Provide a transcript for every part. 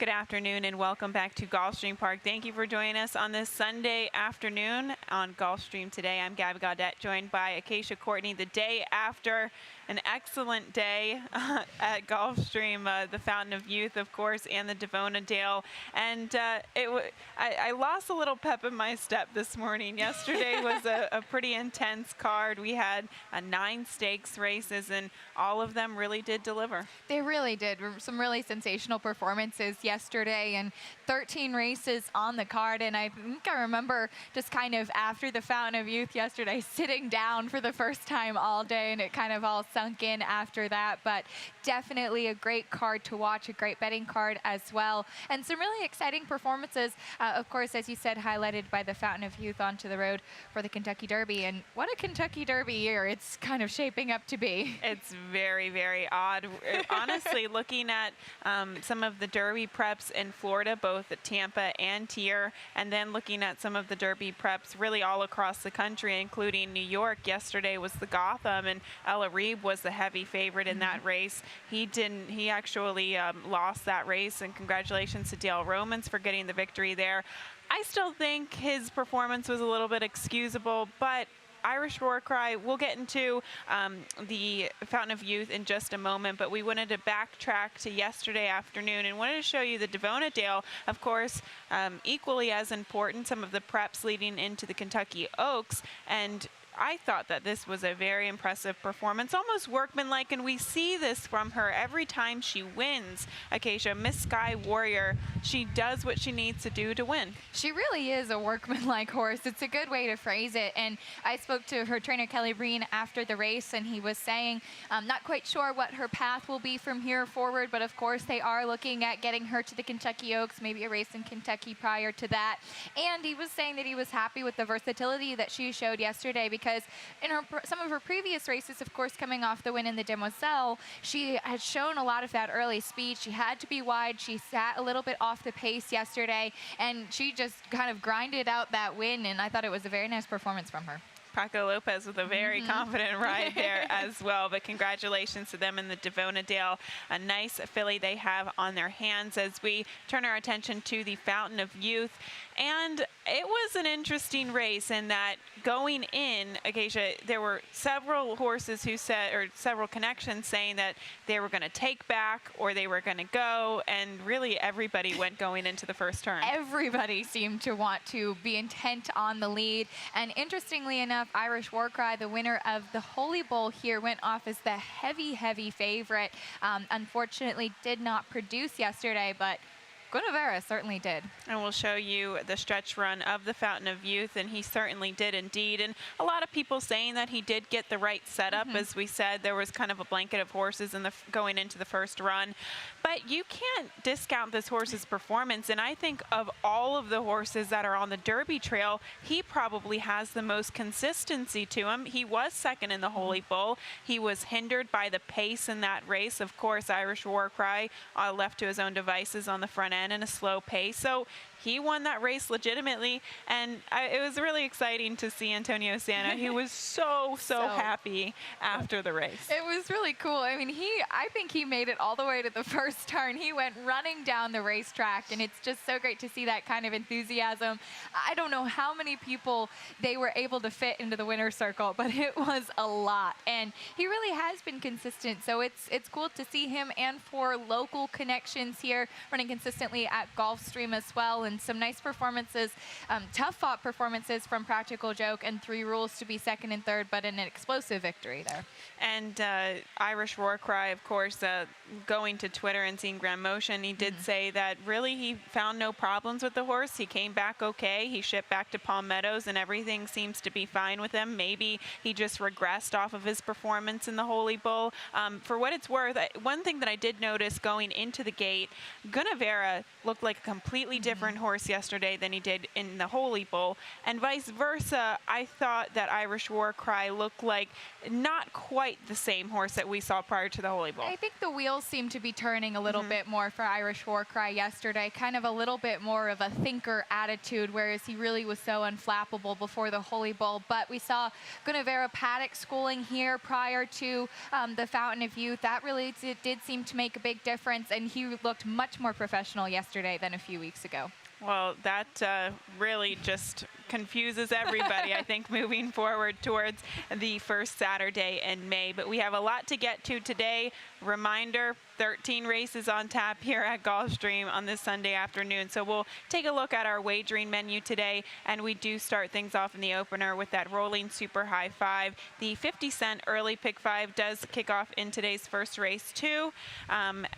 Good afternoon and welcome back to Gulfstream Park. Thank you for joining us on this Sunday afternoon on Gulfstream today. I'm Gabby Gaudette, joined by Acacia Courtney the day after an excellent day at Gulfstream, the Fountain of Youth, of course, and the Devona Dale. And I lost a little pep in my step this morning. Yesterday was a pretty intense card. We had 9 stakes races, and all of them really did deliver. They really did. Some really sensational performances yesterday and 13 races on the card. And I think I remember just kind of after the Fountain of Youth yesterday sitting down for the first time all day, and it kind of all sunk in after that. But definitely a great card to watch, a great betting card as well. And some really exciting performances, of course, as you said, highlighted by the Fountain of Youth onto the road for the Kentucky Derby. And what a Kentucky Derby year it's kind of shaping up to be. It's very, very odd. Honestly, looking at some of the Derby preps in Florida, both at Tampa and Tier, and then looking at some of the Derby preps really all across the country, including New York. Yesterday was the Gotham, and Ella Reeb was the heavy favorite in that race. He actually lost that race, and congratulations to Dale Romans for getting the victory there. I still think his performance was a little bit excusable, but Irish War Cry, we'll get into the Fountain of Youth in just a moment, but we wanted to backtrack to yesterday afternoon and wanted to show you the Devona Dale, of course, equally as important, some of the preps leading into the Kentucky Oaks. And I thought that this was a very impressive performance, almost workmanlike, and we see this from her every time she wins. Acacia, Miss Sky Warrior, she does what she needs to do to win. She really is a workmanlike horse. It's a good way to phrase it. And I spoke to her trainer, Kelly Breen, after the race, and he was saying, not quite sure what her path will be from here forward, but of course they are looking at getting her to the Kentucky Oaks, maybe a race in Kentucky prior to that. And he was saying that he was happy with the versatility that she showed yesterday, because in some of her previous races, of course, coming off the win in the Demoiselle, she had shown a lot of that early speed. She had to be wide. She sat a little bit off the pace yesterday, and she just kind of grinded out that win, and I thought it was a very nice performance from her. Paco Lopez with a very confident ride there as well, but congratulations to them in the Devona Dale. A nice filly they have on their hands as we turn our attention to the Fountain of Youth. And it was an interesting race in that going in, Acacia, there were several horses who said, or several connections saying that they were going to take back or they were going to go, and really everybody went going into the first turn. Everybody seemed to want to be intent on the lead. And interestingly enough, Irish War Cry, the winner of the Holy Bowl here, went off as the heavy favorite. Unfortunately, did not produce yesterday, but Guinevere certainly did. And we'll show you the stretch run of the Fountain of Youth, and he certainly did indeed. And a lot of people saying that he did get the right setup. As we said, there was kind of a blanket of horses in going into the first run. But you can't discount this horse's performance, and I think of all of the horses that are on the Derby Trail, he probably has the most consistency to him. He was second in the Holy Bull. He was hindered by the pace in that race. Of course, Irish War Cry left to his own devices on the front end in a slow pace. So he won that race legitimately, and it was really exciting to see Antonio Santa. He was so happy after the race. It was really cool. I mean, I think he made it all the way to the first turn. He went running down the racetrack, and it's just so great to see that kind of enthusiasm. I don't know how many people they were able to fit into the winner's circle, but it was a lot. And he really has been consistent, so it's cool to see him, and for local connections here, running consistently at Gulfstream as well. And some nice performances, tough-fought performances from Practical Joke and 3 Rules to be second and third, but an explosive victory there. And Irish War Cry, of course, going to Twitter and seeing Grand Motion, he did say that really he found no problems with the horse. He came back okay. He shipped back to Palm Meadows, and everything seems to be fine with him. Maybe he just regressed off of his performance in the Holy Bull. For what it's worth, one thing that I did notice going into the gate, Guinevere looked like a completely different horse yesterday than he did in the Holy Bull, and vice versa. I thought that Irish War Cry looked like not quite the same horse that we saw prior to the Holy Bull. I think the wheels seem to be turning a little bit more for Irish War Cry yesterday, kind of a little bit more of a thinker attitude, whereas he really was so unflappable before the Holy Bull. But we saw Gunavera Paddock schooling here prior to the Fountain of Youth. That really did seem to make a big difference, and he looked much more professional yesterday than a few weeks ago. Well, that really just confuses everybody, I think, moving forward towards the first Saturday in May. But we have a lot to get to today. Reminder, 13 races on tap here at Gulfstream on this Sunday afternoon. So we'll take a look at our wagering menu today, and we do start things off in the opener with that rolling super high five. The 50-cent early pick five does kick off in today's first race too.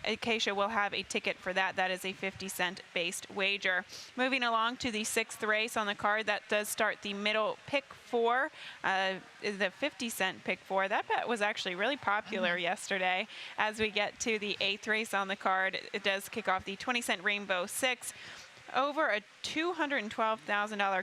Acacia will have a ticket for that. That is a 50-cent based wager. Moving along to the sixth race on the card, that does start the middle pick four, the 50-cent pick four. That bet was actually really popular yesterday. As we get to the eighth race on the card, it does kick off the 20-cent Rainbow Six. Over a $212,000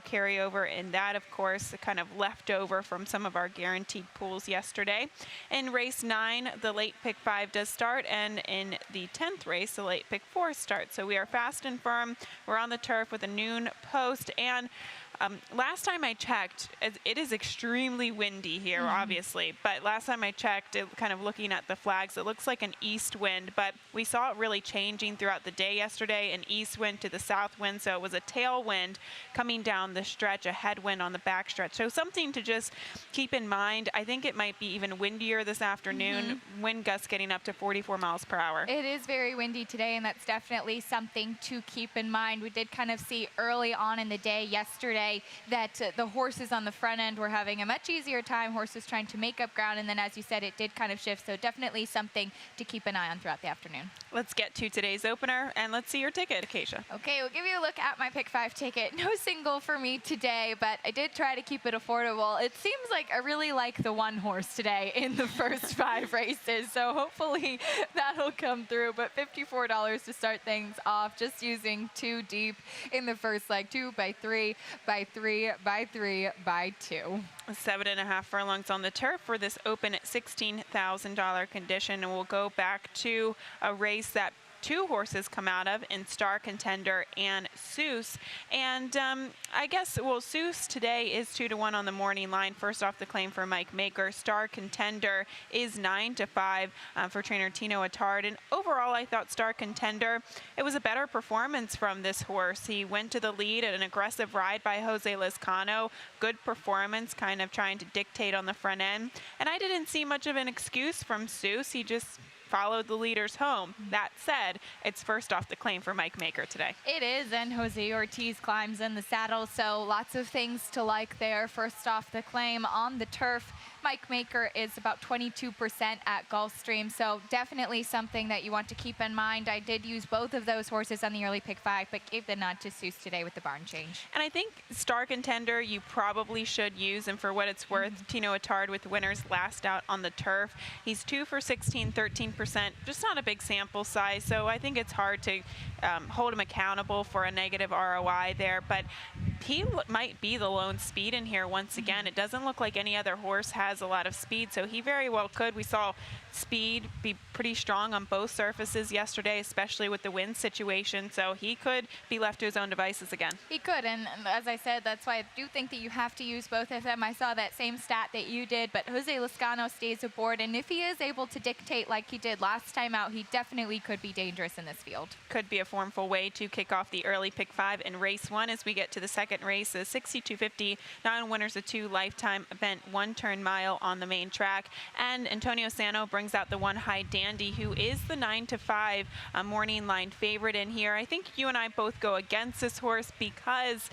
carryover, and that, of course, kind of left over from some of our guaranteed pools yesterday. In race 9, the late pick 5 does start, and in the 10th race, the late pick 4 starts. So we are fast and firm. We're on the turf with a noon post, and last time I checked, it is extremely windy here, obviously, but last time I checked, kind of looking at the flags, it looks like an east wind, but we saw it really changing throughout the day yesterday, an east wind to the south wind, so it was a tailwind coming down the stretch, a headwind on the back stretch. So something to just keep in mind. I think it might be even windier this afternoon, wind gusts getting up to 44 miles per hour. It is very windy today, and that's definitely something to keep in mind. We did kind of see early on in the day yesterday that the horses on the front end were having a much easier time, horses trying to make up ground, and then, as you said, it did kind of shift, so definitely something to keep an eye on throughout the afternoon. Let's get to today's opener, and let's see your ticket, Acacia. Okay, we'll give you a look at my pick 5 ticket. No single for me today, but I did try to keep it affordable. It seems like I really like the one horse today in the first 5 races, so hopefully that'll come through, but $54 to start things off, just using 2 deep in the first leg, 2 by 3 by 3 by 3 by 2. 7.5 furlongs on the turf for this open $16,000 condition, and we'll go back to a race that 2 horses come out of in Star Contender and Seuss. And I guess, well, Seuss today is 2-1 on the morning line. First off, the claim for Mike Maker. Star Contender is 9-5 for trainer Tino Attard. And overall, I thought Star Contender, it was a better performance from this horse. He went to the lead at an aggressive ride by Jose Lizcano. Good performance, kind of trying to dictate on the front end. And I didn't see much of an excuse from Seuss. He just followed the leaders home. That said, it's first off the claim for Mike Maker today. It is, and Jose Ortiz climbs in the saddle, so lots of things to like there. First off the claim on the turf, Mike Maker is about 22% at Gulfstream, so definitely something that you want to keep in mind. I did use both of those horses on the early pick 5, but gave the nod to Seuss today with the barn change. And I think Star Contender you probably should use, and for what it's worth, Tino Attard with winners last out on the turf. He's 2 for 16, 13%, just not a big sample size, so I think it's hard to hold him accountable for a negative ROI there, but he might be the lone speed in here once again. It doesn't look like any other horse has a lot of speed, so he very well could. We saw speed be pretty strong on both surfaces yesterday, especially with the wind situation, so he could be left to his own devices again. He could, and as I said, that's why I do think that you have to use both of them. I saw that same stat that you did, but Jose Lizcano stays aboard, and if he is able to dictate like he did last time out, he definitely could be dangerous in this field. Could be a formful way to kick off the early pick 5 in race 1 as we get to the second race. The 6250 9 winners of 2 lifetime event 1-turn mile on the main track, and Antonio Sano brings out the 1 High Dandy, who is the 9-5 morning line favorite in here. I think you and I both go against this horse because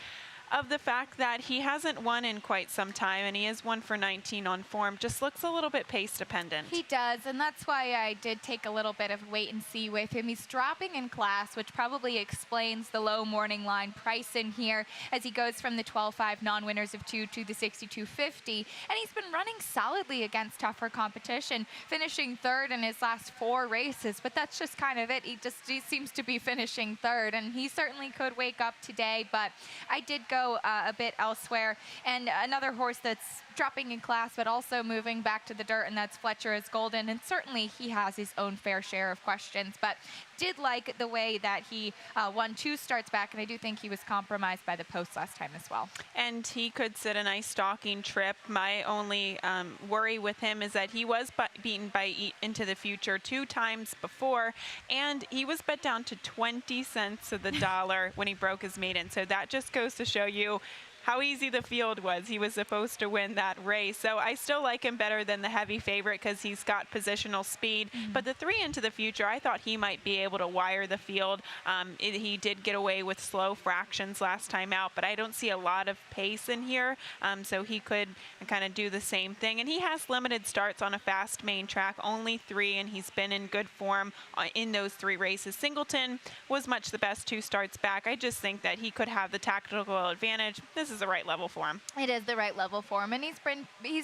of the fact that he hasn't won in quite some time, and he is 1 for 19 on form. Just looks a little bit pace dependent. He does, and that's why I did take a little bit of wait and see with him. He's dropping in class, which probably explains the low morning line price in here as he goes from the 12.5 non-winners of 2 to the 62.50, and he's been running solidly against tougher competition, finishing third in his last 4 races, but that's just kind of it. He seems to be finishing third, and he certainly could wake up today, but I did go a bit elsewhere. And another horse that's dropping in class but also moving back to the dirt, and that's Fletcher is Golden, and certainly he has his own fair share of questions, but did like the way that he won 2 starts back, and I do think he was compromised by the post last time as well. And he could sit a nice stalking trip. My only worry with him is that he was beaten by Into the Future 2 times before, and he was bet down to 20 cents of the dollar when he broke his maiden. So that just goes to show you how easy the field was. He was supposed to win that race. So I still like him better than the heavy favorite because he's got positional speed. But the 3 Into the Future, I thought he might be able to wire the field. He did get away with slow fractions last time out, but I don't see a lot of pace in here. So he could kind of do the same thing. And he has limited starts on a fast main track, only 3, and he's been in good form in those 3 races. Singleton was much the best 2 starts back. I just think that he could have the tactical advantage. This is the right level for him. It is the right level for him, and he's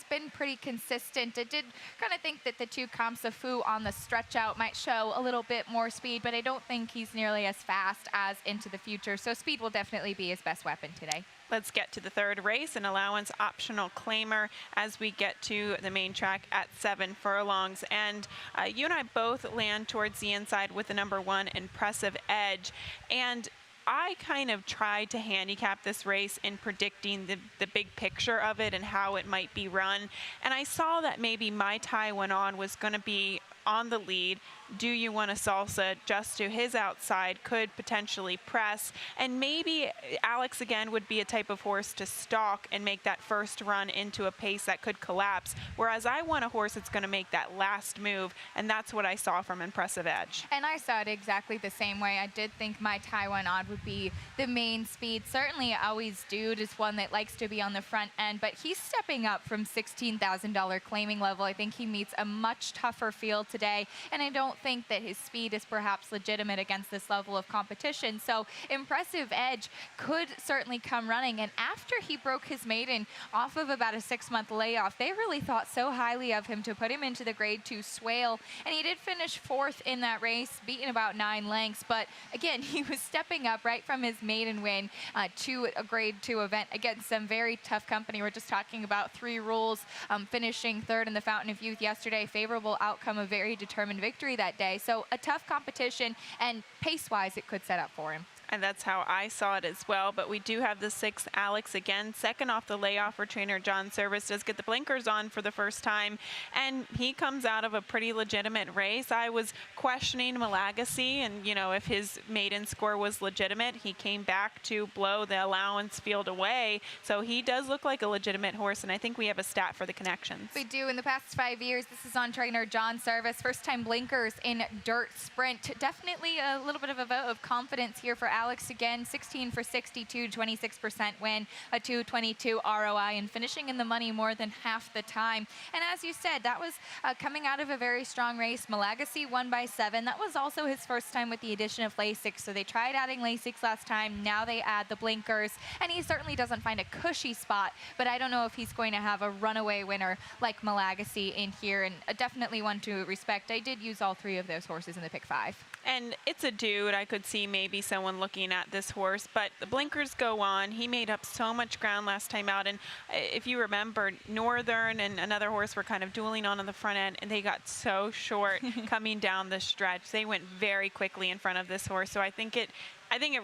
been pretty consistent. I did kind of think that the 2 comps of Fu on the stretch out might show a little bit more speed, but I don't think he's nearly as fast as Into the Future, so speed will definitely be his best weapon today. Let's get to the 3rd race, an allowance optional claimer as we get to the main track at 7 furlongs. And you and I both land towards the inside with the number 1, Impressive Edge. And I kind of tried to handicap this race in predicting the big picture of it and how it might be run. And I saw that maybe My Tai Went On was going to be on the lead. Do You Want a Salsa just to his outside could potentially press, and maybe Alex again would be a type of horse to stalk and make that first run into a pace that could collapse, whereas I want a horse that's going to make that last move, and that's what I saw from Impressive Edge. And I saw it exactly the same way. I did think My Tai Went On would be the main speed. Certainly Always Dude is one that likes to be on the front end, but he's stepping up from $16,000 claiming level. I think he meets a much tougher field today, and I don't think that his speed is perhaps legitimate against this level of competition. So Impressive Edge could certainly come running, and after he broke his maiden off of about a 6-month layoff, they really thought so highly of him to put him into the grade 2 Swale, and he did finish 4th in that race, beating about 9 lengths, but again, he was stepping up right from his maiden win to a grade 2 event against some very tough company. We're just talking about 3 rules, finishing 3rd in the Fountain of Youth yesterday, favorable outcome, a very determined victory that day. So a tough competition, and pace-wise, it could set up for him. And that's how I saw it as well. But we do have the 6th, Alex again, second off the layoff for trainer John Service, does get the blinkers on for the first time, and he comes out of a pretty legitimate race. I was questioning Malagasy and, you know, if his maiden score was legitimate. He came back to blow the allowance field away, so he does look like a legitimate horse, and I think we have a stat for the connections. We do. In the past 5 years, this is on trainer John Service. First time blinkers in dirt sprint. Definitely a little bit of a vote of confidence here for Alex again. 16 for 62, 26% win, a 222 ROI, and finishing in the money more than half the time. And as you said, that was coming out of a very strong race. Malagasy won by 7. That was also his first time with the addition of Lasix. So they tried adding Lasix last time. Now they add the blinkers, and he certainly doesn't find a cushy spot, but I don't know if he's going to have a runaway winner like Malagasy in here, and definitely one to respect. I did use all 3 of those horses in the pick 5. And it's a dude. I could see maybe someone looking at this horse, but the blinkers go on. He made up so much ground last time out, and if you remember, Northern and another horse were kind of dueling on the front end, and they got so short coming down the stretch. They went very quickly in front of this horse, so I think it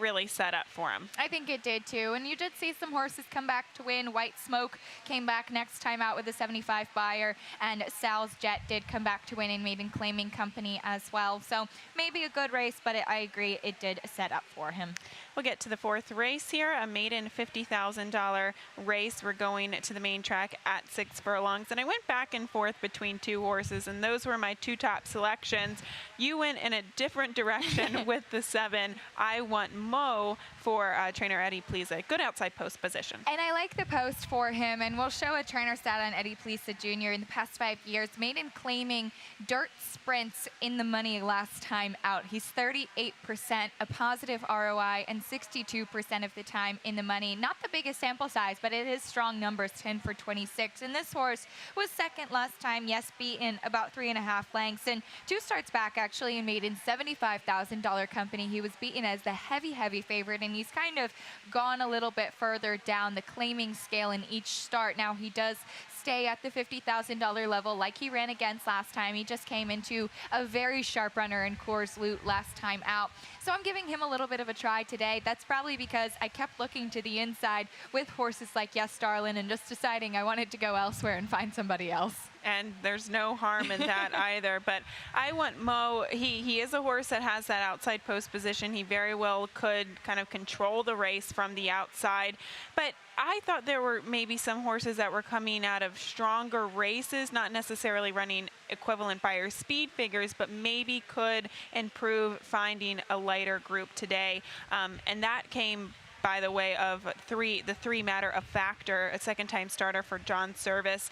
really set up for him. I think it did too. And you did see some horses come back to win. White Smoke came back next time out with a 75 buyer, and Sal's Jet did come back to win in Maiden Claiming Company as well. So maybe a good race, but I agree it did set up for him. We'll get to the 4th race here, a maiden $50,000 race. We're going to the main track at 6 furlongs, and I went back and forth between 2 horses, and those were my 2 top selections. You went in a different direction with the 7. I won want Mo for trainer Eddie Pliza. Good outside post position. And I like the post for him, and we'll show a trainer stat on Eddie Pliza Jr. in the past 5 years, made in claiming dirt sprints in the money last time out. He's 38%, a positive ROI, and 62% of the time in the money. Not the biggest sample size, but it is strong numbers, 10 for 26. And this horse was second last time, yes, beaten about 3.5 lengths, and 2 starts back actually, and made in $75,000 company. He was beaten as the heavy favorite, and he's kind of gone a little bit further down the claiming scale in each start. Now he does stay at the $50,000 level like he ran against last time. He just came into a very sharp runner in Coors Loot last time out. So I'm giving him a little bit of a try today. That's probably because I kept looking to the inside with horses like Yes Darlin' and just deciding I wanted to go elsewhere and find somebody else. And there's no harm in that either. But I want Mo. He is a horse that has that outside post position. He very well could kind of control the race from the outside. But I thought there were maybe some horses that were coming out of stronger races, not necessarily running equivalent Beyer speed figures, but maybe could improve finding a lighter group today. And that came by the way of the three matter of Factor, a second-time starter for John Service.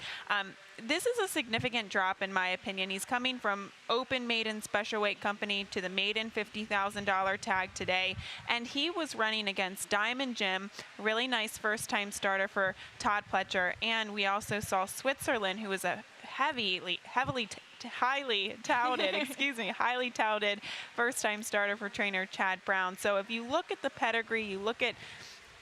This is a significant drop in my opinion. He's coming from open maiden special weight company to the maiden $50,000 tag today, and he was running against Diamond Jim, really nice first-time starter for Todd Pletcher, and we also saw Switzerland, who was a highly touted first-time starter for trainer Chad Brown. So if you look at the pedigree, you look at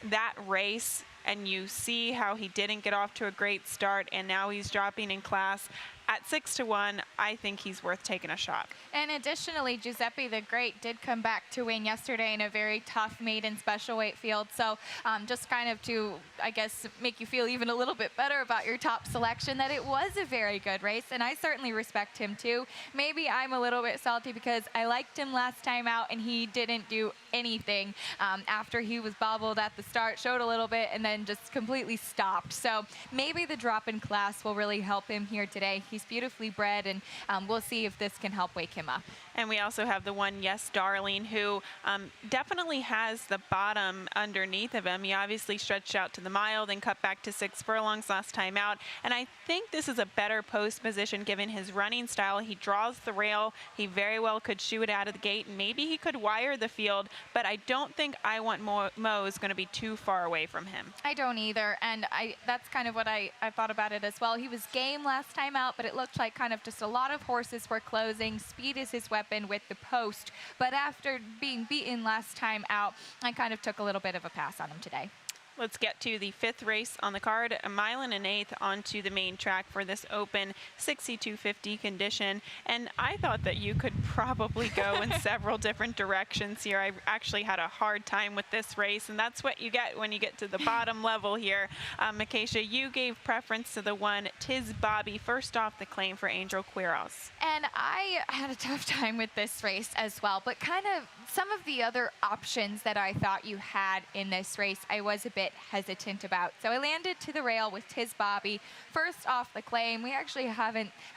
that race, and you see how he didn't get off to a great start, and now he's dropping in class. At 6-1, I think he's worth taking a shot. And additionally, Giuseppe the Great did come back to win yesterday in a very tough maiden special weight field. So just kind of to, I guess, make you feel even a little bit better about your top selection, that it was a very good race, and I certainly respect him too. Maybe I'm a little bit salty because I liked him last time out, and he didn't do anything after he was bobbled at the start, showed a little bit, and then just completely stopped. So maybe the drop in class will really help him here today. He's beautifully bred, and we'll see if this can help wake him up. And we also have the one Yes Darling, who definitely has the bottom underneath of him. He obviously stretched out to the mile, then cut back to 6 furlongs last time out. And I think this is a better post position given his running style. He draws the rail. He very well could shoot it out of the gate, and maybe he could wire the field, but I don't think I Want Mo is going to be too far away from him. I don't either, and that's kind of what I thought about it as well. He was game last time out, but it looked like kind of just a lot of horses were closing. Speed is his weapon with the post, but after being beaten last time out, I kind of took a little bit of a pass on him today. Let's get to the 5th race on the card, a 1 1/8 onto the main track for this open 6250 condition. And I thought that you could probably go in several different directions here. I actually had a hard time with this race, and that's what you get when you get to the bottom level here. Mickasia, you gave preference to the one Tiz Bobby, first off the claim for Angel Quiros. And I had a tough time with this race as well, but kind of some of the other options that I thought you had in this race, I was a bit hesitant about. So I landed to the rail with Tiz Bobby first off the claim. We actually have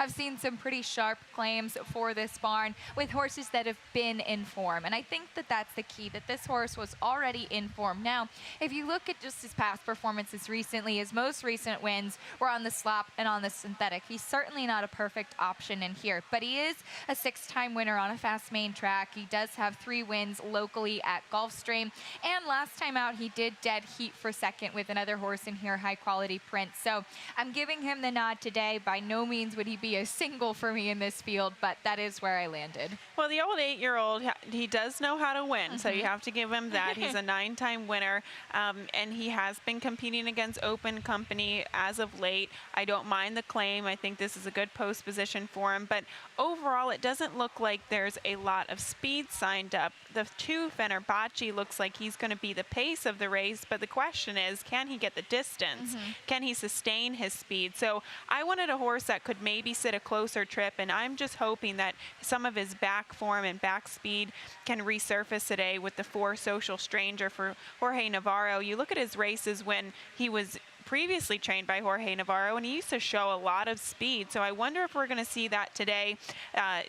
seen some pretty sharp claims for this barn with horses that have been in form, and I think that that's the key, that this horse was already in form. Now if you look at just his past performances recently, his most recent wins were on the slop and on the synthetic. He's certainly not a perfect option in here, but he is a 6-time winner on a fast main track. He does have 3 wins locally at Gulfstream, and last time out he did dead heat for second with another horse in here, High Quality Prince. So I'm giving him the nod today. By no means would he be a single for me in this field, but that is where I landed. Well, the old 8-year-old, he does know how to win, so you have to give him that. He's a 9-time winner, and he has been competing against open company as of late. I don't mind the claim. I think this is a good post position for him, but overall it doesn't look like there's a lot of speed signed up. The 2 Fenerbahce looks like he's going to be the pace of the race, but the question is, can he get the distance? Can he sustain his speed? So I wanted a horse that could maybe sit a closer trip, and I'm just hoping that some of his back form and back speed can resurface today with the 4 Social Stranger for Jorge Navarro. You look at his races when he was previously trained by Jorge Navarro, and he used to show a lot of speed. So I wonder if we're going to see that today.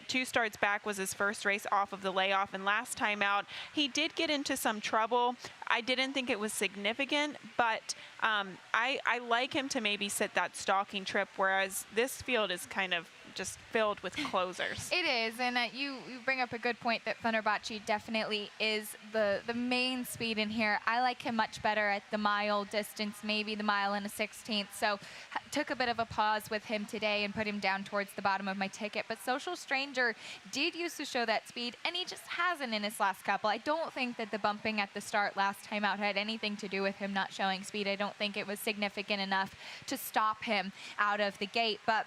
2 starts back was his first race off of the layoff, and last time out, he did get into some trouble. I didn't think it was significant, but I like him to maybe sit that stalking trip, whereas this field is kind of just filled with closers. It is, and you bring up a good point that Fenerbahce definitely is the main speed in here. I like him much better at the mile distance, maybe the mile and a 16th, so took a bit of a pause with him today and put him down towards the bottom of my ticket. But Social Stranger did used to show that speed, and he just hasn't in his last couple. I don't think that the bumping at the start last time out had anything to do with him not showing speed. I don't think it was significant enough to stop him out of the gate, but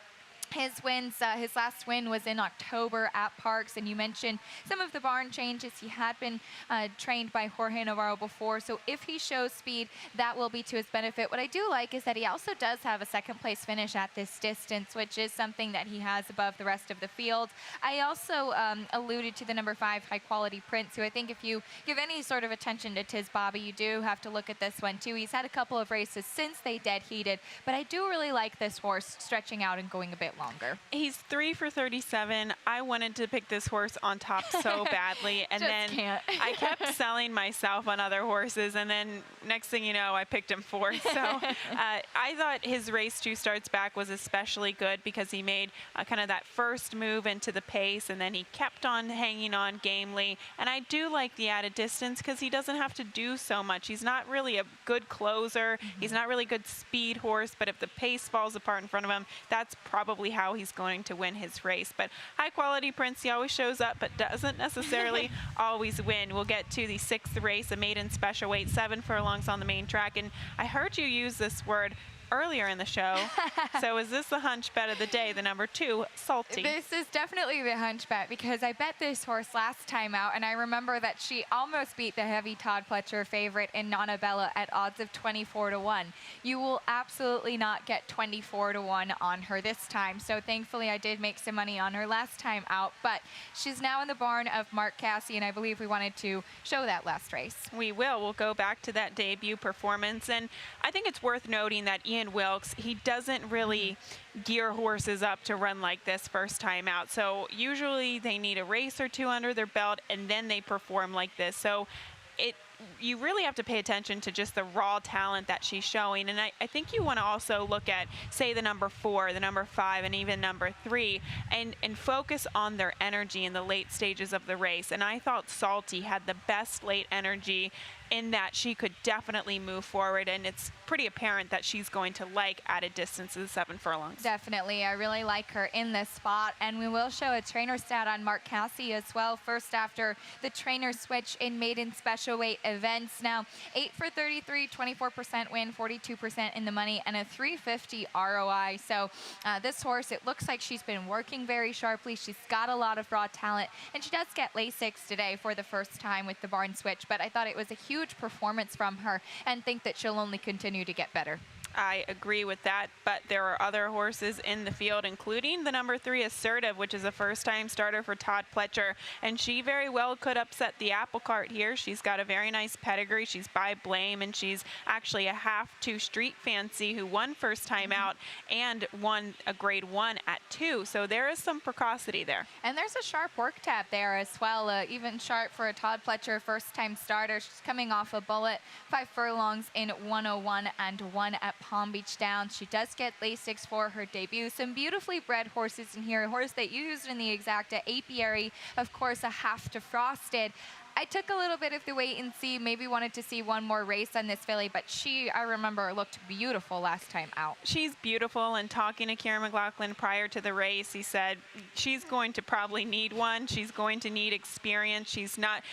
his wins, his last win was in October at Parks, and you mentioned some of the barn changes. He had been trained by Jorge Navarro before, so if he shows speed, that will be to his benefit. What I do like is that he also does have a second place finish at this distance, which is something that he has above the rest of the field. I also alluded to the number 5 High Quality Prince, who I think if you give any sort of attention to Tiz Bobby, you do have to look at this one too. He's had a couple of races since they dead heated, but I do really like this horse stretching out and going a bit longer. He's 3 for 37. I wanted to pick this horse on top so badly, and then I kept selling myself on other horses, and then next thing you know, I picked him fourth. So I thought his race 2 starts back was especially good because he made kind of that first move into the pace, and then he kept on hanging on gamely. And I do like the added distance because he doesn't have to do so much. He's not really a good closer. He's not really a good speed horse, but if the pace falls apart in front of him, that's probably how he's going to win his race. But High Quality Prince, he always shows up but doesn't necessarily always win. We'll get to the 6th race, a maiden special weight, 7 furlongs on the main track, and I heard you use this word earlier in the show. So is this the hunch bet of the day, the number 2, Salty? This is definitely the hunch bet because I bet this horse last time out, and I remember that she almost beat the heavy Todd Pletcher favorite in Nana Bella at odds of 24-1. You will absolutely not get 24-1 on her this time, so thankfully I did make some money on her last time out, but she's now in the barn of Mark Casse, and I believe we wanted to show that last race. We will. We'll go back to that debut performance, and I think it's worth noting that Ian Wilkes, he doesn't really gear horses up to run like this first time out. So usually they need a race or 2 under their belt and then they perform like this. So you really have to pay attention to just the raw talent that she's showing. And I think you want to also look at, say, the number 4, the number 5, and even number 3, and focus on their energy in the late stages of the race. And I thought Salty had the best late energy in that she could definitely move forward, and it's pretty apparent that she's going to like added distances 7 furlongs. Definitely. I really like her in this spot, and we will show a trainer stat on Mark Casse as well. First, after the trainer switch in maiden special weight events. Now, 8 for 33, 24% win, 42% in the money, and a 350 ROI. So this horse, it looks like she's been working very sharply. She's got a lot of raw talent, and she does get Lasix today for the first time with the barn switch, but I thought it was a huge performance from her and think that she'll only continue to get better. I agree with that, but there are other horses in the field, including the number 3 Assertive, which is a first-time starter for Todd Pletcher, and she very well could upset the apple cart here. She's got a very nice pedigree. She's by Blame, and she's actually a half-2 Street Fancy who won first time out and won a grade 1 at 2, so there is some precocity there. And there's a sharp work tab there as well, even sharp for a Todd Pletcher first-time starter. She's coming off a bullet, 5 furlongs in 101 and 1 at Palm Beach Downs. She does get Lasix for her debut. Some beautifully bred horses in here. A horse that you used in the exacta, Apiary, of course, a half to Frosted. I took a little bit of the wait and see, maybe wanted to see one more race on this filly, but she, I remember, looked beautiful last time out. She's beautiful, and talking to Kieran McLaughlin prior to the race, he said she's going to probably need one. She's going to need experience. She's not,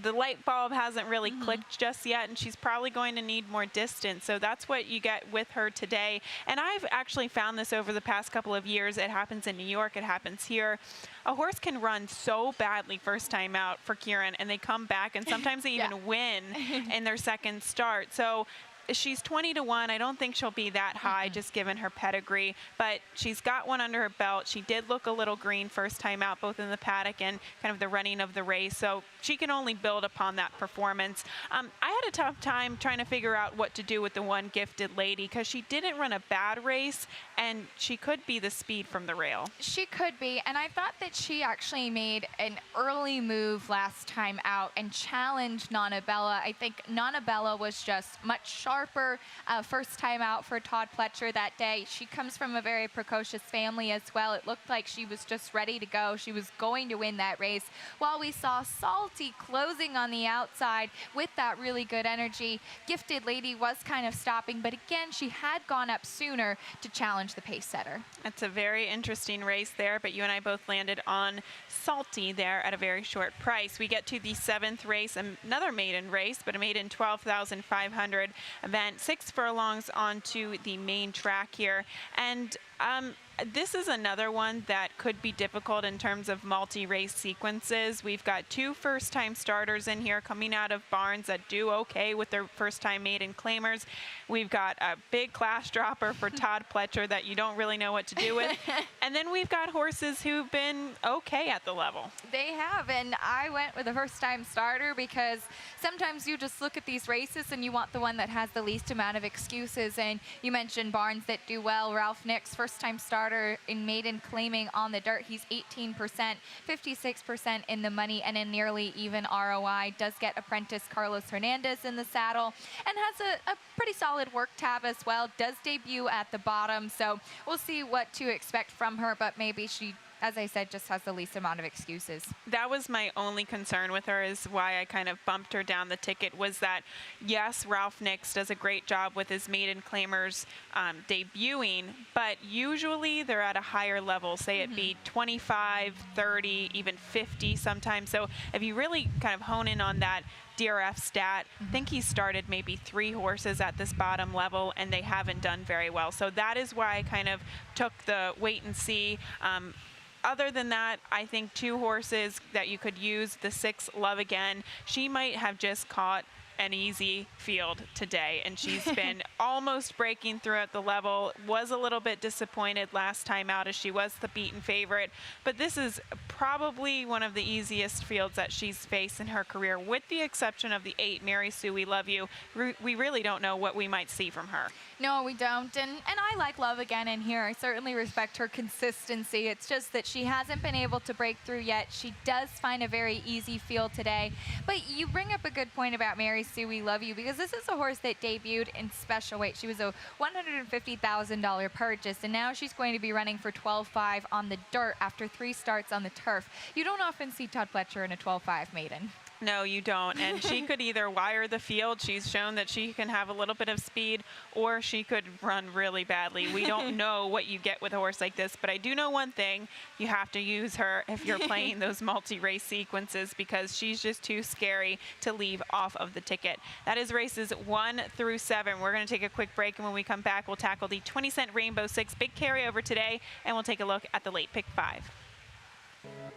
the light bulb hasn't really clicked just yet, and she's probably going to need more distance. So that's what you get with her today. And I've actually found this over the past couple of years. It happens in New York. It happens here. A horse can run so badly first time out for Kieran, and they come back, and sometimes they even win in their second start. So she's 20-1. I don't think she'll be that high, just given her pedigree, but she's got one under her belt. She did look a little green first time out, both in the paddock and kind of the running of the race, so she can only build upon that performance. I had a tough time trying to figure out what to do with the one Gifted Lady, because she didn't run a bad race, and she could be the speed from the rail. She could be, and I thought that she actually made an early move last time out and challenged Nana Bella. I think Nana Bella was just much sharper first time out for Todd Pletcher that day. She comes from a very precocious family as well. It looked like she was just ready to go. She was going to win that race. While we saw Salty closing on the outside with that really good energy, Gifted Lady was kind of stopping, but again, she had gone up sooner to challenge the pace setter. It's a very interesting race there, but you and I both landed on Salty there at a very short price. We get to the 7th race, another maiden race, but a maiden 12,500 event, 6 furlongs onto the main track here. And this is another one that could be difficult in terms of multi-race sequences. We've got 2 first-time starters in here coming out of barns that do okay with their first-time maiden claimers. We've got a big class dropper for Todd Pletcher that you don't really know what to do with. And then we've got horses who've been okay at the level. They have, and I went with a first-time starter because sometimes you just look at these races and you want the one that has the least amount of excuses. And you mentioned barns that do well. Ralph Nix, first-time starter in maiden claiming on the dirt. He's 18%, 56% in the money, and a nearly even ROI. Does get apprentice Carlos Hernandez in the saddle and has a pretty solid work tab as well. Does debut at the bottom, so we'll see what to expect from her, but maybe she, as I said, just has the least amount of excuses. That was my only concern with her, is why I kind of bumped her down the ticket, was that, yes, Ralph Nix does a great job with his maiden claimers debuting, but usually they're at a higher level, say it be 25, 30, even 50 sometimes. So if you really kind of hone in on that DRF stat, I think he started maybe 3 horses at this bottom level, and they haven't done very well. So that is why I kind of took the wait and see. Other than that, I think 2 horses that you could use. The 6, Love Again, she might have just caught an easy field today, and she's been almost breaking through at the level. Was a little bit disappointed last time out, as she was the beaten favorite, but this is probably one of the easiest fields that she's faced in her career, with the exception of the 8, Mary Sue, We Love You. We really don't know what we might see from her. No, we don't, and I like Love Again in here. I certainly respect her consistency. It's just that she hasn't been able to break through yet. She does find a very easy field today, but you bring up a good point about Mary Sue, We Love You, because this is a horse that debuted in special weight. She was a $150,000 purchase, and now she's going to be running for 12.5 on the dirt after 3 starts on the turf. You don't often see Todd Pletcher in a 12.5 maiden. No, you don't. And she could either wire the field. She's shown that she can have a little bit of speed, or she could run really badly. We don't know what you get with a horse like this, but I do know one thing. You have to use her if you're playing those multi-race sequences, because she's just too scary to leave off of the ticket. That is races 1 through 7. We're going to take a quick break, and when we come back, we'll tackle the 20-cent Rainbow 6 big carryover today, and we'll take a look at the late pick 5.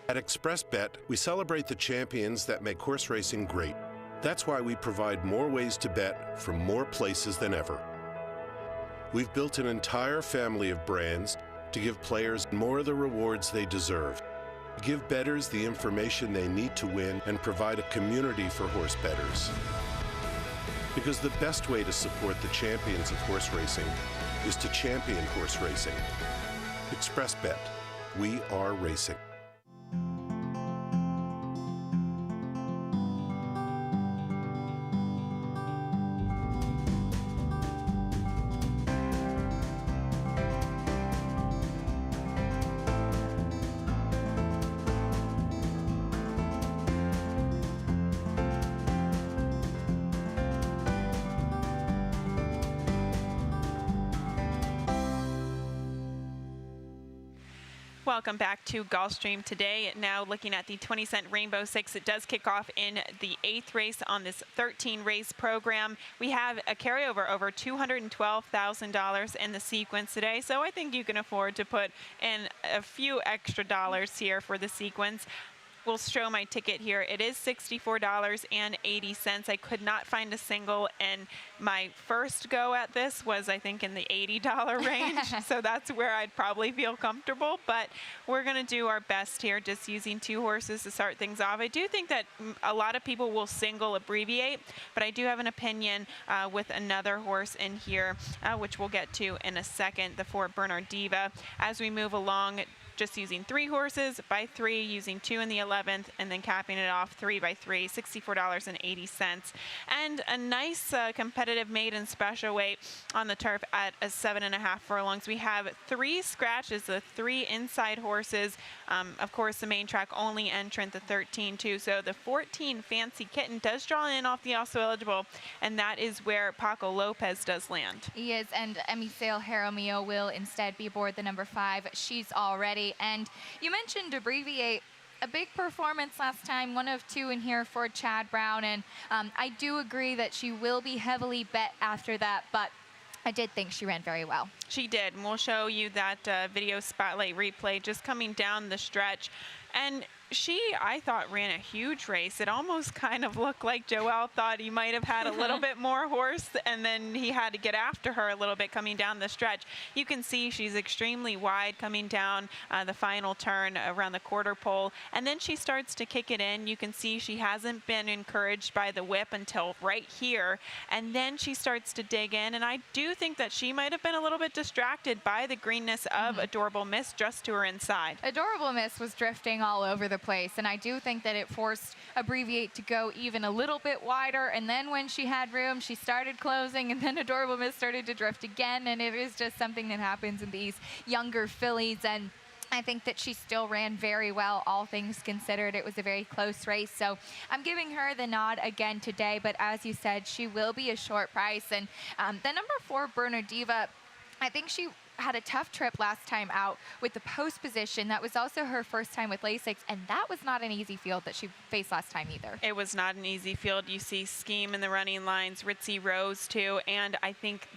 At ExpressBet, we celebrate the champions that make horse racing great. That's why we provide more ways to bet from more places than ever. We've built an entire family of brands to give players more of the rewards they deserve, give bettors the information they need to win, and provide a community for horse bettors. Because the best way to support the champions of horse racing is to champion horse racing. ExpressBet. We are racing. Welcome back to Gulfstream today. Now looking at the 20-cent Rainbow 6. It does kick off in the 8th race on this 13-race program. We have a carryover over $212,000 in the sequence today, so I think you can afford to put in a few extra dollars here for the sequence. will show my ticket here. It is $64.80. I could not find a single, and my first go at this was, I think, in the $80 range. So that's where I'd probably feel comfortable, but we're going to do our best here, just using 2 horses to start things off. I do think that a lot of people will single abbreviate, but I do have an opinion with another horse in here, which we'll get to in a second, the Fort Bernard Diva. As we move along, just using 3 horses by 3, using 2 in the 11th, and then capping it off 3 by 3, $64.80. And a nice competitive maiden special weight on the turf at a 7.5 furlongs. We have 3 scratches, the 3 inside horses. Of course, the main track only entrant, the 13 too. So the 14 Fancy Kitten does draw in off the also eligible, and that is where Paco Lopez does land. He is, and Emiseo Jaramillo will instead be aboard the number 5. She's all ready. And you mentioned abbreviate. A big performance last time, 1 of 2 in here for Chad Brown, and I do agree that she will be heavily bet after that, but I did think she ran very well. She did, and we'll show you that video spotlight replay just coming down the stretch. And she, I thought, ran a huge race. It almost kind of looked like Joel thought he might have had a little bit more horse, and then he had to get after her a little bit coming down the stretch. You can see she's extremely wide coming down the final turn around the quarter pole, and then she starts to kick it in. You can see she hasn't been encouraged by the whip until right here, and then she starts to dig in, and I do think that she might have been a little bit distracted by the greenness of Adorable Miss just to her inside. Adorable Miss was drifting all over the place, and I do think that it forced Abbreviate to go even a little bit wider, and then when she had room, she started closing, and then Adorable Miss started to drift again, and it is just something that happens in these younger fillies, and I think that she still ran very well, all things considered. It was a very close race, so I'm giving her the nod again today, but as you said, she will be a short price, and the number 4 Bernard Diva, I think she had a tough trip last time out with the post position. That was also her first time with Lasix, and that was not an easy field that she faced last time either. It was not an easy field. You see Scheme in the running lines, Ritzy Rose too, and I think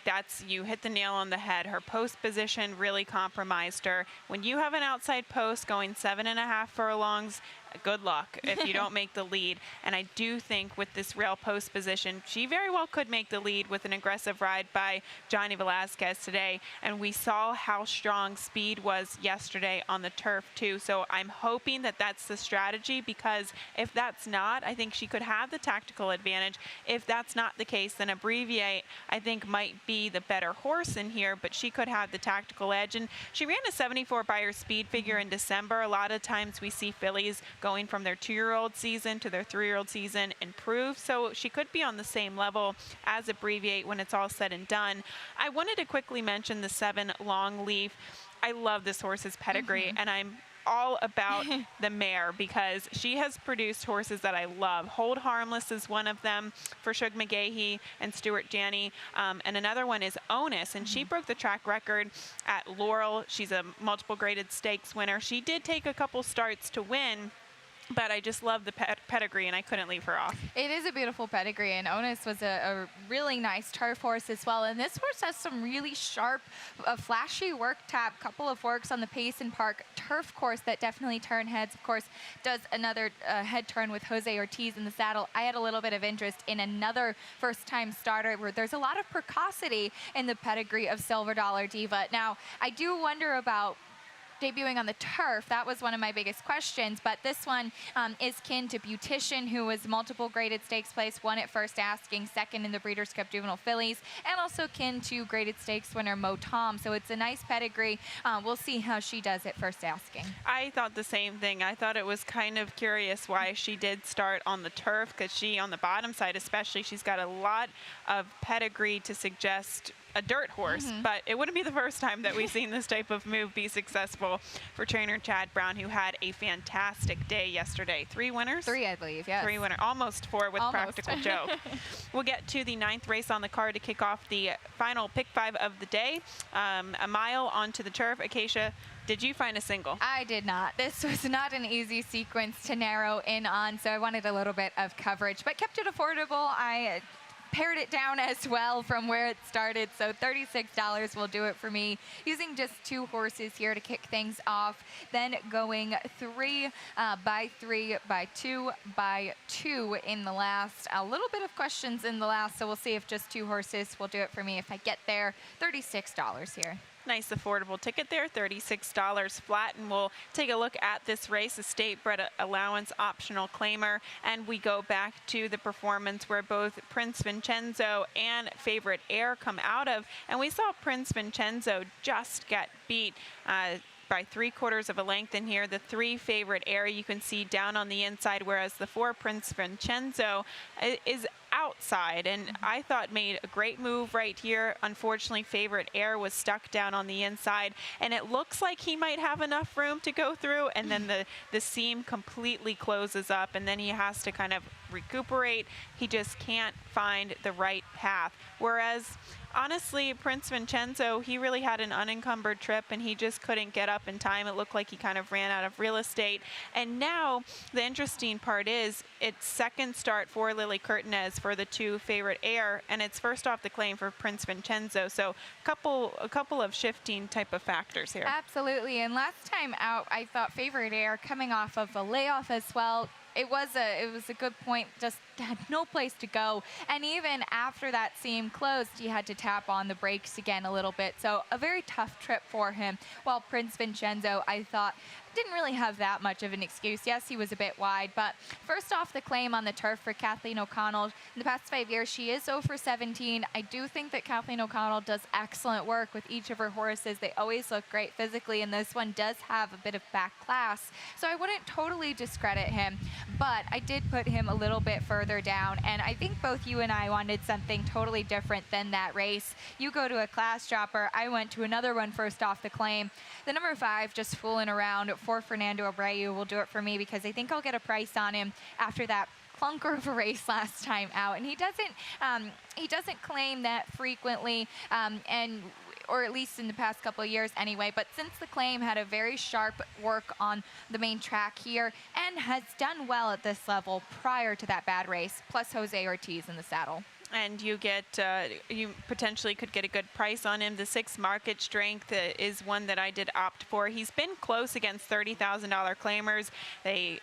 you hit the nail on the head. Her post position really compromised her. When you have an outside post going 7.5 furlongs, good luck if you don't make the lead. And I do think with this rail post position, she very well could make the lead with an aggressive ride by Johnny Velasquez today. And we saw how strong speed was yesterday on the turf too. So I'm hoping that that's the strategy, because if that's not, I think she could have the tactical advantage. If that's not the case, then Abbreviate, I think, might be the better horse in here, but she could have the tactical edge. And she ran a 74 by her speed figure in December. A lot of times we see fillies going from their 2-year-old season to their 3-year-old season improve. So she could be on the same level as Abbreviate when it's all said and done. I wanted to quickly mention the 7 Longleaf. I love this horse's pedigree, and I'm all about the mare because she has produced horses that I love. Hold Harmless is one of them for Shug McGahee and Stuart Janney, and another one is Onus, and she broke the track record at Laurel. She's a multiple graded stakes winner. She did take a couple starts to win, but I just love the pedigree, and I couldn't leave her off. It is a beautiful pedigree, and Onus was a really nice turf horse as well. And this horse has some really sharp, flashy work tap, couple of works on the Payson Park turf course that definitely turn heads. Of course, does another head turn with Jose Ortiz in the saddle. I had a little bit of interest in another first-time starter where there's a lot of precocity in the pedigree of Silver Dollar Diva. Now, I do wonder about debuting on the turf. That was one of my biggest questions, but this one is kin to Beautician, who was multiple graded stakes place, won at first asking, second in the Breeders' Cup Juvenile Fillies, and also kin to graded stakes winner Mo Tom. So it's a nice pedigree. We'll see how she does at first asking. I thought the same thing. I thought it was kind of curious why she did start on the turf, because she, on the bottom side especially, she's got a lot of pedigree to suggest a dirt horse, but it wouldn't be the first time that we've seen this type of move be successful for trainer Chad Brown, who had a fantastic day yesterday. 3 winners? 3, I believe, yes. 3 winners, almost 4 with Practical Joke. We'll get to the 9th race on the card to kick off the final pick 5 of the day. A mile onto the turf. Acacia, did you find a single? I did not. This was not an easy sequence to narrow in on, so I wanted a little bit of coverage, but kept it affordable. I pared it down as well from where it started. So $36 will do it for me, using just 2 horses here to kick things off. Then going 3 by 3 by 2 by 2 in the last. A little bit of questions in the last, so we'll see if just 2 horses will do it for me if I get there. $36 here. Nice affordable ticket there, $36 flat, and we'll take a look at this race, a state bred allowance optional claimer, and we go back to the performance where both Prince Vincenzo and Favorite Air come out of, and we saw Prince Vincenzo just get beat by 3/4 of a length in here. The 3 Favorite Air you can see down on the inside, whereas the 4 Prince Vincenzo is outside, and I thought made a great move right here. Unfortunately, Favorite Air was stuck down on the inside, and it looks like he might have enough room to go through, and then the seam completely closes up, and then he has to kind of recuperate. He just can't find the right path. Whereas honestly, Prince Vincenzo, he really had an unencumbered trip, and he just couldn't get up in time. It looked like he kind of ran out of real estate. And now the interesting part is it's second start for Lily Curtinez for the 2 Favorite Air, and it's first off the claim for Prince Vincenzo. So a couple of shifting type of factors here. Absolutely. And last time out, I thought Favorite Air coming off of a layoff as well. It was a good point, just had no place to go. And even after that seam closed, he had to tap on the brakes again a little bit. So a very tough trip for him. While Prince Vincenzo, I thought, didn't really have that much of an excuse. Yes, he was a bit wide, but first off the claim on the turf for Kathleen O'Connell. In the past 5 years, she is 0 for 17. I do think that Kathleen O'Connell does excellent work with each of her horses. They always look great physically, and this one does have a bit of back class. So I wouldn't totally discredit him, but I did put him a little bit further down, and I think both you and I wanted something totally different than that race. You go to a class dropper. I went to another one first off the claim. The number 5, just fooling around for Fernando Abreu, will do it for me because I think I'll get a price on him after that clunker of a race last time out. And he doesn't claim that frequently, or at least in the past couple of years anyway, but since the claim had a very sharp work on the main track here and has done well at this level prior to that bad race, plus Jose Ortiz in the saddle. And you get, you potentially could get a good price on him. The 6 Market Strength is one that I did opt for. He's been close against $30,000 claimers. They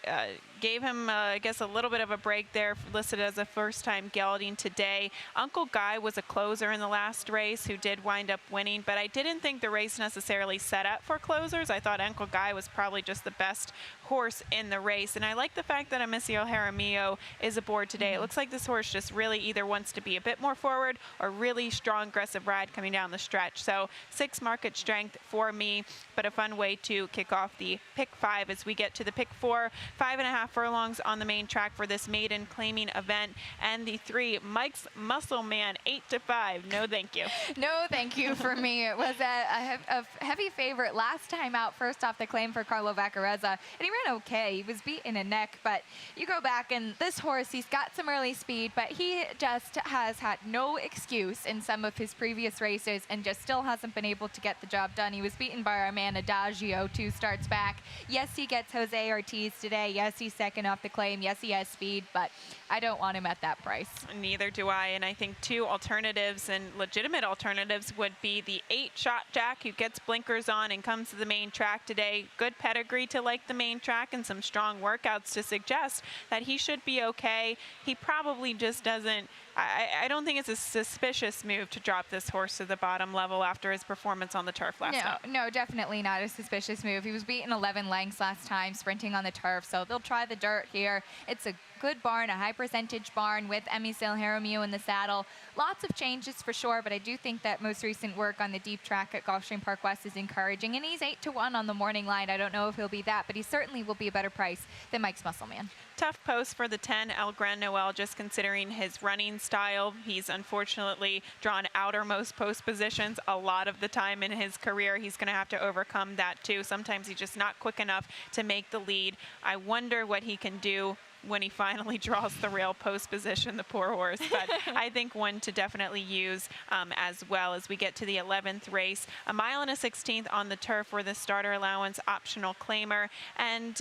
gave him, I guess, a little bit of a break there, listed as a first-time gelding today. Uncle Guy was a closer in the last race who did wind up winning, but I didn't think the race necessarily set up for closers. I thought Uncle Guy was probably just the best horse in the race, and I like the fact that Amicio Jaramillo is aboard today. It looks like this horse just really either wants to be a bit more forward or really strong, aggressive ride coming down the stretch. So 6 Market Strength for me, but a fun way to kick off the pick 5 as we get to the pick 4. 5.5 furlongs on the main track for this maiden claiming event, and the 3 Mike's Muscle Man 8 to 5. No, thank you. No, thank you for me. It was a heavy favorite last time out, first off the claim for Carlo Vaccarezza, and he ran okay. He was beaten a neck, but you go back and this horse, he's got some early speed, but he just has had no excuse in some of his previous races and just still hasn't been able to get the job done. He was beaten by our man Adagio 2 starts back. Yes, he gets Jose Ortiz today. Yes, he's second off the claim. Yes, he has speed, but I don't want him at that price. Neither do I, and I think 2 alternatives and legitimate alternatives would be the 8 Shot Jack, who gets blinkers on and comes to the main track today. Good pedigree to like the main track and some strong workouts to suggest that he should be okay. He probably just doesn't, I don't think it's a suspicious move to drop this horse to the bottom level after his performance on the turf last time. No, definitely not a suspicious move. He was beaten 11 lengths last time sprinting on the turf, so they'll try the dirt here. It's a good barn, a high percentage barn with Amicio Jaramillo in the saddle. Lots of changes for sure, but I do think that most recent work on the deep track at Gulfstream Park West is encouraging, and he's 8 to 1 on the morning line. I don't know if he'll be that, but he certainly will be a better price than Mike's Muscle Man. Tough post for the 10 El Gran Noel, just considering his running style. He's unfortunately drawn outermost post positions a lot of the time in his career. He's going to have to overcome that too. Sometimes he's just not quick enough to make the lead. I wonder what he can do when he finally draws the rail post position, the poor horse. But I think one to definitely use as well as we get to the 11th race. 1 1/16 on the turf for the starter allowance optional claimer. And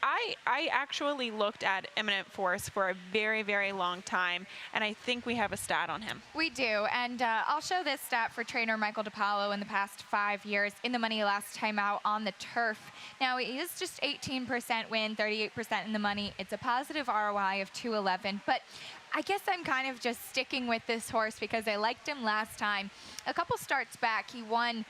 I actually looked at Eminent Force for a very, very long time, and I think we have a stat on him. We do, and I'll show this stat for trainer Michael DiPaolo in the past 5 years. In the money last time out on the turf. Now, he is just 18% win, 38% in the money. It's a positive ROI of 211, but I guess I'm kind of just sticking with this horse because I liked him last time. A couple starts back, he won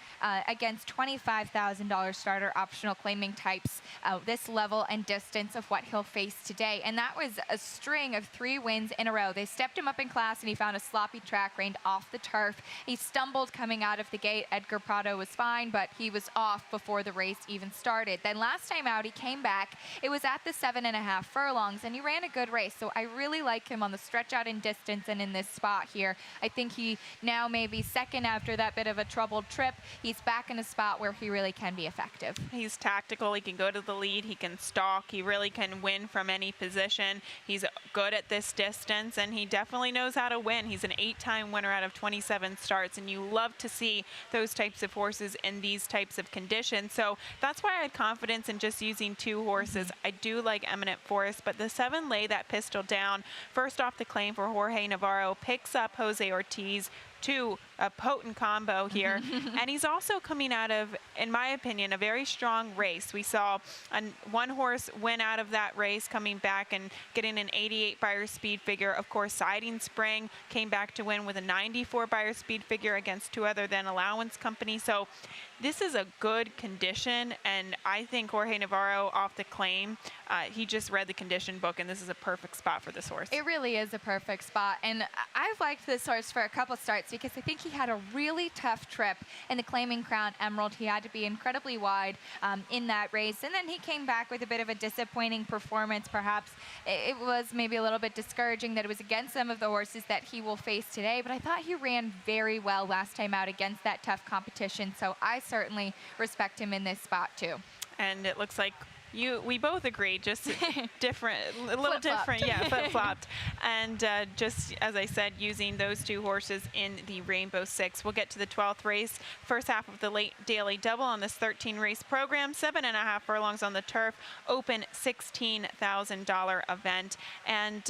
against $25,000 starter optional claiming types, this level and distance of what he'll face today. And that was a string of 3 wins in a row. They stepped him up in class and he found a sloppy track, reined off the turf. He stumbled coming out of the gate. Edgar Prado was fine, but he was off before the race even started. Then last time out, he came back. It was at the 7.5 furlongs, and he ran a good race. So I really like him on the stretch out in distance and in this spot here. I think he now may be second after that bit of a troubled trip. He's back in a spot where he really can be effective. He's tactical. He can go to the lead. He can stalk. He really can win from any position. He's good at this distance, and he definitely knows how to win. He's an 8-time winner out of 27 starts, and you love to see those types of horses in these types of conditions. So that's why I had confidence in just using 2 horses. I do like Eminent Forest, but the 7 lay that pistol down. First off the claim for Jorge Navarro, picks up Jose Ortiz, 2, a potent combo here. And he's also coming out of, in my opinion, a very strong race. We saw one horse win out of that race, coming back and getting an 88 Beyer speed figure. Of course, Siding Spring came back to win with a 94 Beyer speed figure against 2 other than Allowance Company. So this is a good condition, and I think Jorge Navarro off the claim, he just read the condition book, and this is a perfect spot for this horse. It really is a perfect spot, and I've liked this horse for a couple starts because I think he had a really tough trip in the Claiming Crown Emerald. He had to be incredibly wide in that race, and then he came back with a bit of a disappointing performance. Perhaps it was maybe a little bit discouraging that it was against some of the horses that he will face today, but I thought he ran very well last time out against that tough competition, so I certainly respect him in this spot too. And it looks like we both agreed, just different, a little different, yeah, flip-flopped. And just as I said, using those 2 horses in the Rainbow Six. We'll get to the 12th race, first half of the late daily double on this 13-race program, 7.5 furlongs on the turf, open $16,000 event. And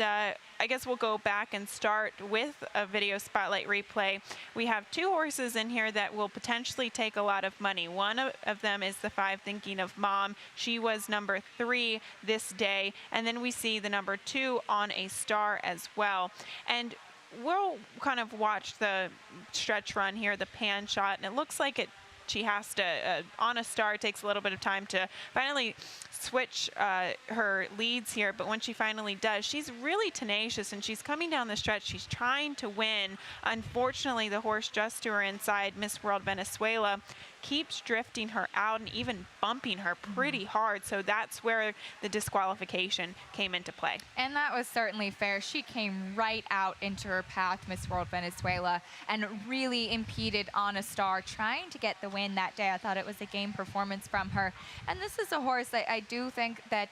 I guess we'll go back and start with a video spotlight replay. We have 2 horses in here that will potentially take a lot of money. One of them is the 5, Thinking of Mom. She was number 3 this day. And then we see the number 2 on a star as well. And we'll kind of watch the stretch run here, the pan shot, and it looks like she has to, on a star, it takes a little bit of time to finally switch her leads here, but when she finally does, she's really tenacious, and she's coming down the stretch. She's trying to win. Unfortunately, the horse just to her inside, Miss World Venezuela, keeps drifting her out and even bumping her pretty hard. So that's where the disqualification came into play. And that was certainly fair. She came right out into her path, Miss World Venezuela, and really impeded on a star, trying to get the win that day. I thought it was a game performance from her. And this is a horse that I do think that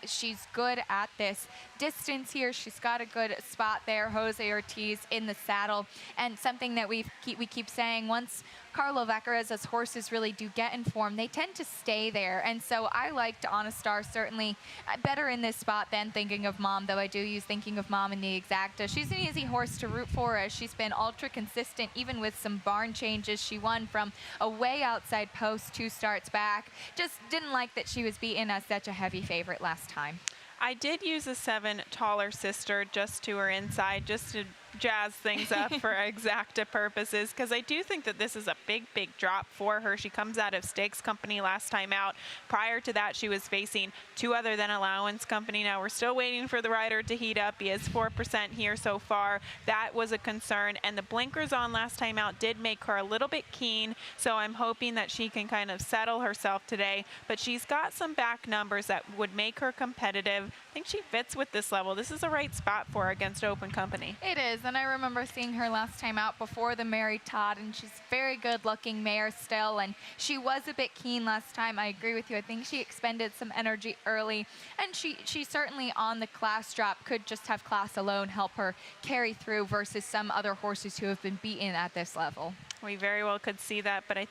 she's good at this distance here. She's got a good spot there, Jose Ortiz in the saddle. And something that we keep saying, once Carlo Vaccarezza's horses really do get in form, they tend to stay there. And so I liked On a Star certainly better in this spot than Thinking of Mom, though I do use Thinking of Mom in the exacta. She's an easy horse to root for, as she's been ultra consistent, even with some barn changes. She won from a way outside post 2 starts back. Just didn't like that she was beaten as such a heavy favorite last time. I did use a 7 Taller Sister just to her inside, just to jazz things up for exacta purposes, because I do think that this is a big drop for her. She comes out of Stakes Company last time out. Prior to that, she was facing 2 other than Allowance Company. Now we're still waiting for the rider to heat up. He is 4% here so far. That was a concern, and the blinkers on last time out did make her a little bit keen, so I'm hoping that she can kind of settle herself today. But she's got some back numbers that would make her competitive. I think she fits with this level. This is a right spot for her against Open Company. It is, and I remember seeing her last time out before the Mary Todd, and she's a very good-looking mare still, and she was a bit keen last time. I agree with you. I think she expended some energy early, and she certainly on the class drop could just have class alone help her carry through versus some other horses who have been beaten at this level. we very well could see that, but I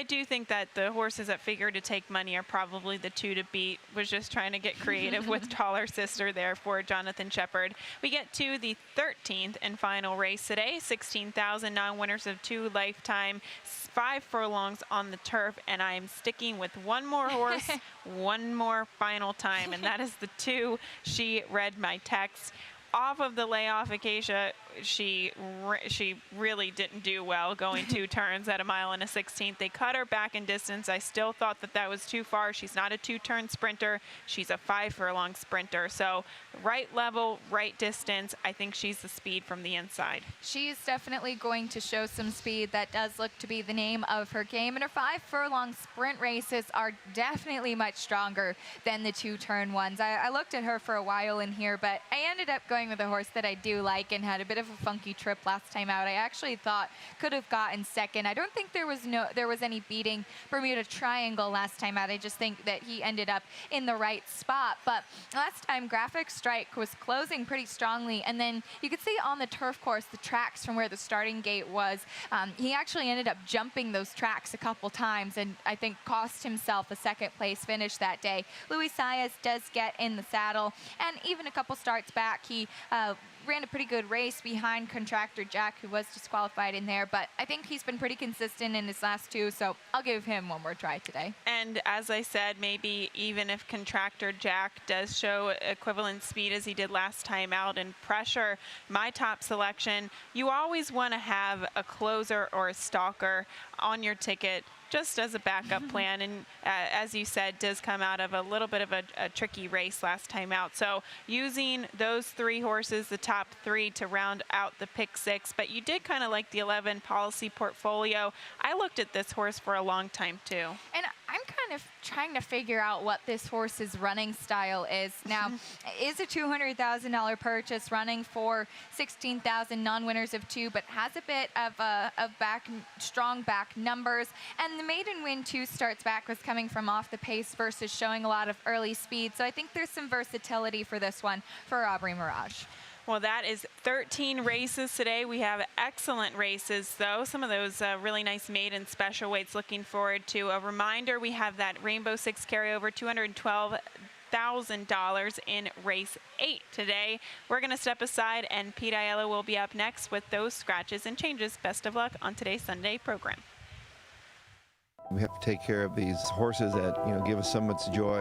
do think that the horses that figure to take money are probably the 2 to beat. Was just trying to get creative with Taller Sister there for Jonathan Shepard. We get to the 13th and final race today, 16,000 non-winners of 2 lifetime, 5 furlongs on the turf, and I am sticking with one more horse, one more final time, and that is the 2. She read my text. Off of the layoff, Acacia, she really didn't do well going 2 turns at 1 mile and a 16th. They cut her back in distance. I still thought that was too far. She's not a 2-turn sprinter. She's a 5 furlong sprinter. So right level, right distance. I think she's the speed from the inside. She's definitely going to show some speed. That does look to be the name of her game. And her 5 furlong sprint races are definitely much stronger than the 2-turn ones. I looked at her for a while in here, but I ended up going with a horse that I do like and had a bit of a funky trip last time out. I actually thought could have gotten second. I don't think there was any beating Bermuda Triangle last time out. I just think that he ended up in the right spot. But last time, Graphic Strike was closing pretty strongly, and then you could see on the turf course the tracks from where the starting gate was. He actually ended up jumping those tracks a couple times, and I think cost himself a 2nd place finish that day. Luis Saez does get in the saddle, and even a couple starts back, he ran a pretty good race behind Contractor Jack, who was disqualified in there, but I think he's been pretty consistent in his last 2, so I'll give him one more try today. And as I said, maybe even if Contractor Jack does show equivalent speed as he did last time out and pressure, my top selection, you always want to have a closer or a stalker on your ticket just as a backup plan, and as you said, does come out of a little bit of a tricky race last time out. So using those 3 horses, the top 3, to round out the pick 6, but you did kind of like the 11 Policy Portfolio. I looked at this horse for a long time too. And I'm kind of trying to figure out what this horse's running style is. Now, is a $200,000 purchase running for 16,000 non-winners of 2, but has a bit of strong back numbers. And the maiden win 2 starts back was coming from off the pace versus showing a lot of early speed. So I think there's some versatility for this one for Aubrey Mirage. Well, that is 13 races today. We have excellent races, though. Some of those really nice maiden special weights looking forward to. A reminder, we have that Rainbow 6 carryover, $212,000 in race 8 today. We're going to step aside, and Pete Aiello will be up next with those scratches and changes. Best of luck on today's Sunday program. We have to take care of these horses that, give us so much joy.